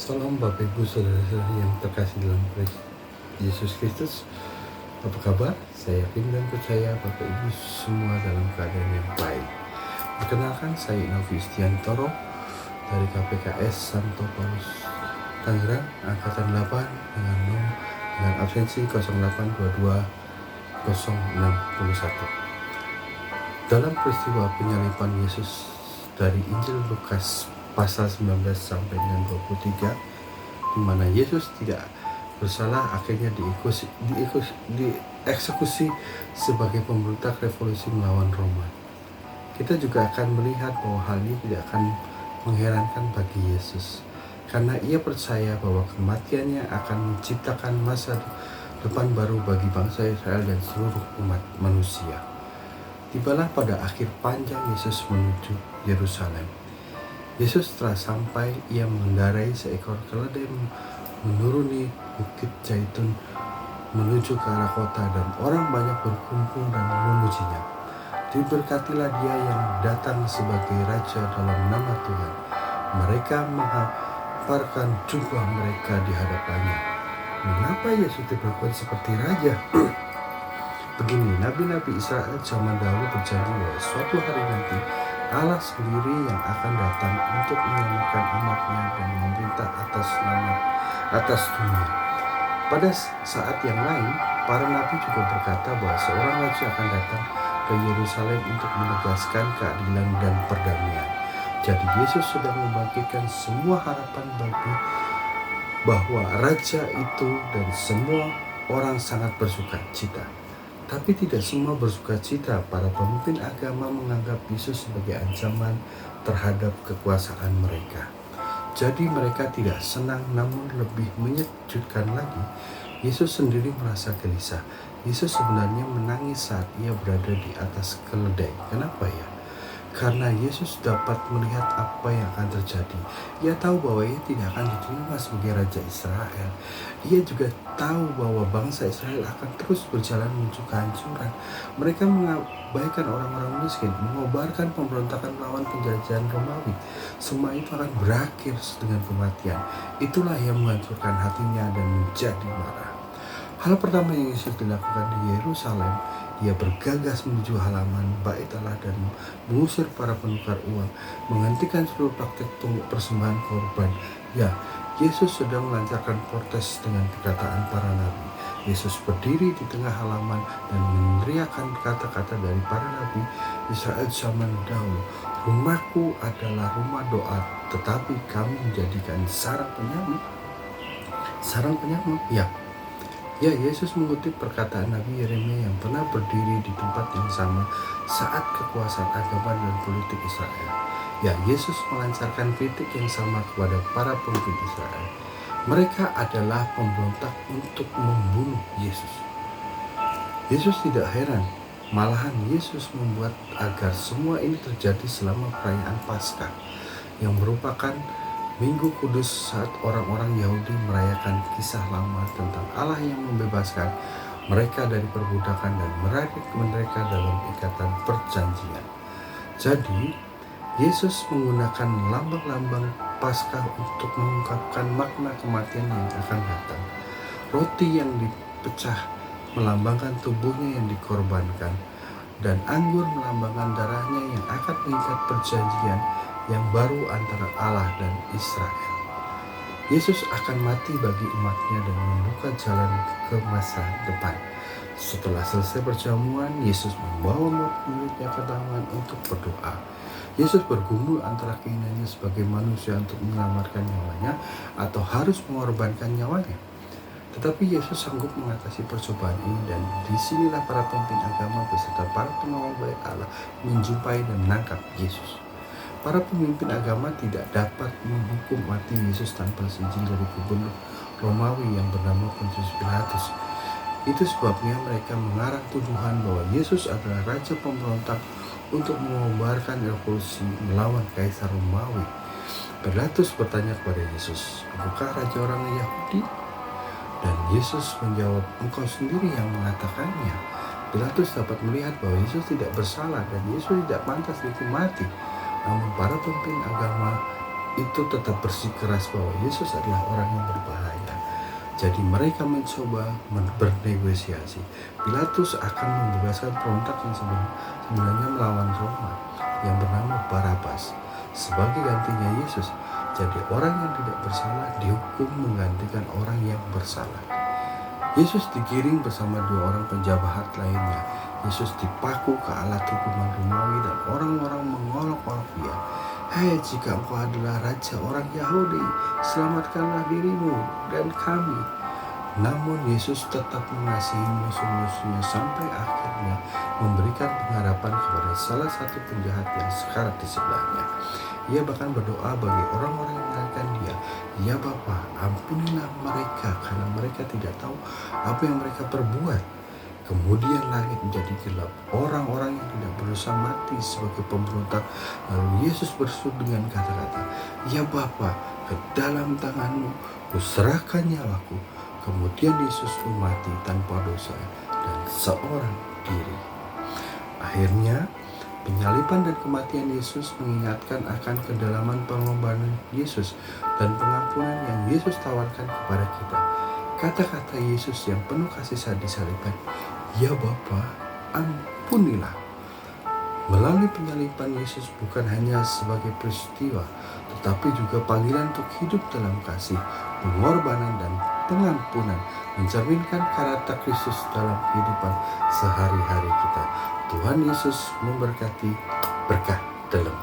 Salam Bapak Ibu Saudara-saudari yang terkasih dalam Yesus Kristus. Apa kabar? Saya yakin dan percaya Bapak Ibu semua dalam keadaan yang baik. Perkenalkan, saya Novi Istiantoro dari KPKS Santo Paulus Tangerang, Angkatan 8 dengan absensi 0822 061. Dalam peristiwa penyaliban Yesus dari Injil Lukas pasal 19 sampai dengan 23, di mana Yesus tidak bersalah akhirnya dieksekusi sebagai pemberontak revolusi melawan Roma. Kita juga akan melihat bahwa hal ini tidak akan mengherankan bagi Yesus, karena ia percaya bahwa kematiannya akan menciptakan masa depan baru bagi bangsa Israel dan seluruh umat manusia. Tibalah pada akhir panjang Yesus menuju Yerusalem. Yesus telah sampai, ia mengendarai seekor keledai menuruni bukit Zaitun menuju ke arah kota, dan orang banyak berkumpul dan memujinya. Diberkatilah dia yang datang sebagai raja dalam nama Tuhan. Mereka menghamparkan jubah mereka di hadapannya. Mengapa Yesus diperlakukan seperti raja? Begini, nabi-nabi Israel zaman dahulu berjanji bahwa suatu hari nanti Allah sendiri yang akan datang untuk menyelamatkan umatnya dan memerintah atas dunia. Pada saat yang lain, para nabi juga berkata bahwa seorang raja akan datang ke Yerusalem untuk menegaskan keadilan dan perdamaian. Jadi Yesus sedang membangkitkan semua harapan bagi bahwa raja itu dan semua orang sangat bersuka cita. Tapi tidak semua bersuka cita. Para pemimpin agama menganggap Yesus sebagai ancaman terhadap kekuasaan mereka. Jadi mereka tidak senang, namun lebih menyejukkan lagi, Yesus sendiri merasa gelisah. Yesus sebenarnya menangis saat ia berada di atas keledai. Kenapa ya? Karena Yesus dapat melihat apa yang akan terjadi. Ia tahu bahwa ia tidak akan diterima sebagai Raja Israel. Ia juga tahu bahwa bangsa Israel akan terus berjalan menuju kehancuran. Mereka mengabaikan orang-orang miskin, mengobarkan pemberontakan melawan penjajahan Romawi. Semua itu akan berakhir dengan kematian. Itulah yang menghancurkan hatinya dan menjadi marah. Hal pertama yang Yesus dilakukan di Yerusalem, ia bergegas menuju halaman Bait Allah dan mengusir para penukar uang, menghentikan seluruh praktik persembahan korban. Ya, Yesus sedang melancarkan protes dengan perkataan para nabi. Yesus berdiri di tengah halaman dan meneriakkan kata-kata dari para nabi Israel zaman dahulu. Rumahku adalah rumah doa, tetapi kamu menjadikan sarang penyamuk. Sarang penyamuk, ya. Ya, Yesus mengutip perkataan Nabi Yeremia yang pernah berdiri di tempat yang sama saat kekuasaan agama dan politik Israel. Ya, Yesus melancarkan kritik yang sama kepada para pemimpin Israel. Mereka adalah pemberontak untuk membunuh Yesus. Yesus tidak heran, malahan Yesus membuat agar semua ini terjadi selama perayaan Paskah, yang merupakan Minggu Kudus saat orang-orang Yahudi merayakan kisah lama tentang Allah yang membebaskan mereka dari perbudakan dan menarik mereka dalam ikatan perjanjian. Jadi, Yesus menggunakan lambang-lambang Paskah untuk mengungkapkan makna kematian yang akan datang. Roti yang dipecah melambangkan tubuhnya yang dikorbankan, dan anggur melambangkan darahnya yang akan mengikat perjanjian yang baru antara Allah dan Israel. Yesus akan mati bagi umatnya dan membuka jalan ke masa depan. Setelah selesai perjamuan, Yesus membawa murid-muridnya ke taman untuk berdoa. Yesus bergumul antara keinginannya sebagai manusia untuk menyelamatkan nyawanya atau harus mengorbankan nyawanya. Tetapi Yesus sanggup mengatasi percobaan ini, dan disinilah para pemimpin agama beserta para pengawal Bait Allah menjumpai dan menangkap Yesus. Para pemimpin agama tidak dapat menghukum mati Yesus tanpa izin dari gubernur Romawi yang bernama Pontius Pilatus. Itu sebabnya mereka mengarang tuduhan bahwa Yesus adalah raja pemberontak untuk mengobarkan revolusi melawan Kaisar Romawi. Pilatus bertanya kepada Yesus, "Apakah raja orang Yahudi?" Dan Yesus menjawab, "Engkau sendiri yang mengatakannya." Pilatus dapat melihat bahwa Yesus tidak bersalah dan Yesus tidak pantas dihukum mati. Namun para pemimpin agama itu tetap bersikeras bahwa Yesus adalah orang yang berbahaya. Jadi mereka mencoba bernegosiasi. Pilatus akan membebaskan pemberontak yang sebenarnya melawan Roma yang bernama Barabas sebagai gantinya Yesus. Jadi orang yang tidak bersalah dihukum menggantikan orang yang bersalah. Yesus digiring bersama 2 orang penjahat lainnya. Yesus dipaku ke alat hukuman Romawi dan orang-orang mengolok-olok dia. Hei, jika engkau adalah raja orang Yahudi, selamatkanlah dirimu dan kami. Namun Yesus tetap mengasihi musuh-musuhnya sampai akhirnya memberikan pengharapan kepada salah satu penjahat yang sekarat di sebelahnya. Ia bahkan berdoa bagi orang-orang yang menyalahkan dia. Ya Bapa, ampunilah mereka karena mereka tidak tahu apa yang mereka perbuat. Kemudian langit menjadi gelap. Orang-orang yang tidak berusaha mati sebagai pemberontak. Lalu Yesus berseru dengan kata-kata, Ya Bapa, ke dalam tanganmu kuserahkan nyawaku. Kemudian Yesus pun mati tanpa dosa dan seorang diri. Akhirnya, penyaliban dan kematian Yesus mengingatkan akan kedalaman pengorbanan Yesus dan pengampunan yang Yesus tawarkan kepada kita. Kata-kata Yesus yang penuh kasih saat disalibkan, Ya Bapa, ampunilah. Melalui penyaliban Yesus bukan hanya sebagai peristiwa, tetapi juga panggilan untuk hidup dalam kasih, pengorbanan dan pengampunan, mencerminkan karakter Kristus dalam kehidupan sehari-hari kita. Tuhan Yesus memberkati. Berkah dalam